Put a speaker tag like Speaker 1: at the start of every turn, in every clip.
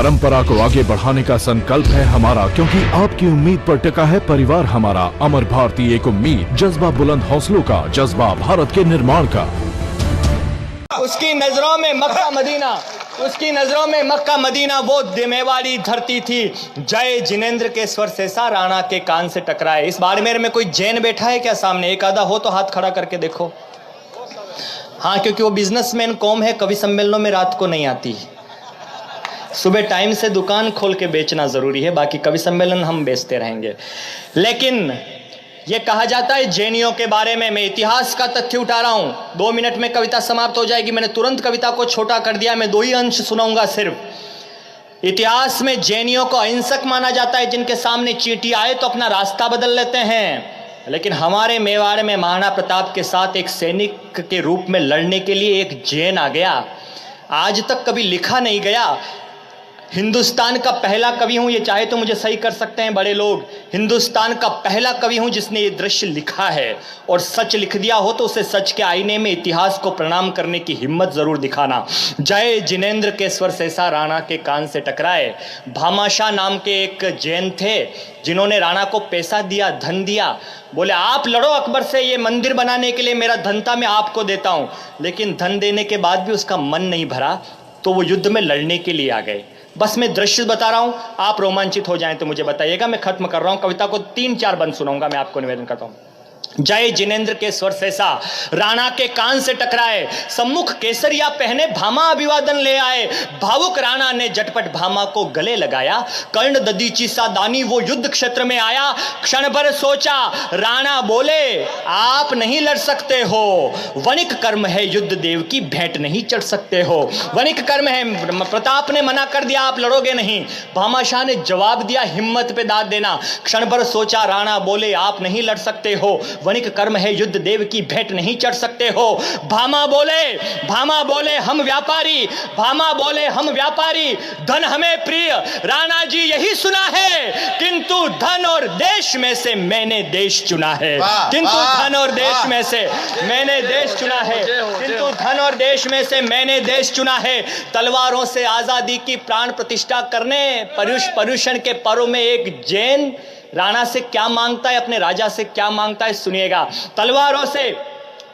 Speaker 1: परंपरा को आगे बढ़ाने का संकल्प है हमारा, क्योंकि आपकी उम्मीद पर टिका है परिवार हमारा। अमर भारती एक उम्मीद, जज्बा बुलंद हौसलों का, जज्बा भारत के निर्माण का।
Speaker 2: उसकी नजरों में मक्का मदीना, उसकी नजरों में मक्का मदीना वो जिम्मेवारी धरती थी। जय जिनेंद्र के स्वर से सा राणा के कान से टकराए। इस बाड़मेर में कोई जैन बैठा है क्या सामने? एक आधा हो तो हाथ खड़ा करके देखो। हाँ, क्योंकि वो बिजनेसमैन कौम है, कवि सम्मेलनों में रात को नहीं आती। सुबह टाइम से दुकान खोल के बेचना जरूरी है, बाकी कवि सम्मेलन हम बेचते रहेंगे। लेकिन ये कहा जाता है जैनियों के बारे में, मैं इतिहास का तथ्य उठा रहा हूं। 2 मिनट में कविता समाप्त हो जाएगी। मैंने तुरंत कविता को छोटा कर दिया, मैं 2 ही अंश सुनाऊंगा सिर्फ। इतिहास में जैनियों को अहिंसक माना जाता है, जिनके सामने चींटी आए तो अपना रास्ता बदल लेते हैं। लेकिन हमारे मेवाड़ में महाराणा प्रताप के साथ एक सैनिक के रूप में लड़ने के लिए एक जैन आ गया। आज तक कभी लिखा नहीं गया। हिंदुस्तान का पहला कवि हूं, ये चाहे तो मुझे सही कर सकते हैं बड़े लोग। हिंदुस्तान का पहला कवि हूं जिसने ये दृश्य लिखा है, और सच लिख दिया हो तो उसे सच के आईने में इतिहास को प्रणाम करने की हिम्मत जरूर दिखाना। जय जिनेंद्र के स्वर सहसा राणा के कान से टकराए। भामाशाह नाम के एक जैन थे, जिन्होंने राणा को पैसा दिया, धन दिया। बोले आप लड़ो अकबर से, ये मंदिर बनाने के लिए मेरा धन था, मैं आपको देता हूं। लेकिन धन देने के बाद भी उसका मन नहीं भरा, तो वो युद्ध में लड़ने के लिए आ गए। बस मैं दृश्य बता रहा हूं, आप रोमांचित हो जाएं तो मुझे बताइएगा। मैं खत्म कर रहा हूं कविता को, 3-4 बंद सुनाऊंगा। मैं आपको निवेदन करता हूं। जय जिनेंद्र के स्वर सहसा राणा के कान से टकराए। सम्मुख केसरिया पहने भामा अभिवादन ले आए। भावुक राणा ने झटपट भामा को गले लगाया। कर्ण ददीची सा दानी वो युद्ध क्षेत्र में आया। क्षण भर सोचा, राणा बोले आप नहीं लड़ सकते हो, वणिक कर्म है युद्ध, देव की भेंट नहीं चढ़ सकते हो। वणिक कर्म है, प्रताप ने मना कर दिया, आप लड़ोगे नहीं। भामाशाह ने जवाब दिया, हिम्मत पे दाद देना। क्षण भर सोचा, राणा बोले आप नहीं लड़ सकते हो, वणिक कर्म है युद्ध, देव की भेंट नहीं चढ़ सकते हो। भामा बोले हम व्यापारी, भामा बोले हम व्यापारी, धन हमें प्रिय, राणा जी यही सुना है, किंतु धन और देश में से मैंने देश चुना है। किंतु धन और देश में से मैंने देश चुना है, किंतु धन और देश में से मैंने देश चुना है। तलवारों से आजादी की प्राण प्रतिष्ठा करने, पर्यूषण के पर्व में एक जैन राणा से क्या मांगता है, अपने राजा से क्या मांगता है, सुनिएगा। तलवारों से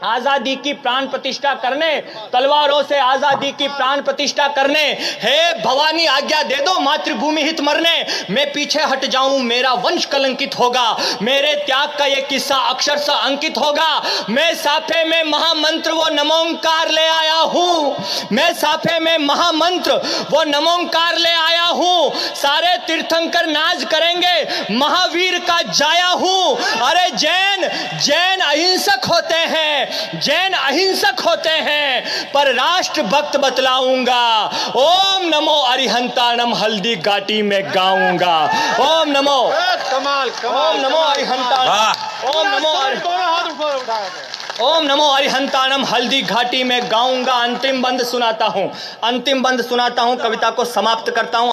Speaker 2: आजादी की प्राण प्रतिष्ठा करने, तलवारों से आजादी की प्राण प्रतिष्ठा करने, हे भवानी आज्ञा दे दो मातृभूमि हित मरने। मैं पीछे हट जाऊं मेरा वंश कलंकित होगा, मेरे त्याग का ये किस्सा अक्षर से अंकित होगा। मैं साफे में महामंत्र वो नमोंकार ले आया हूं, मैं साफे में महामंत्र वो नमोंकार ले आया हूं। सारे तीर्थंकर नाज करेंगे, महावीर का जाया हूं। अरे जैन अहिंसक होते हैं, जैन अहिंसक होते हैं, पर राष्ट्र भक्त बतलाऊंगा। ओम नमो अरिहंताणम हल्दी घाटी में गाऊंगा। ओम नमो ओम नमो अरिहंताणम, ओम नमो अरिहंताणम हल्दी घाटी में गाऊंगा। अंतिम बंद सुनाता हूं, कविता को समाप्त करता हूं।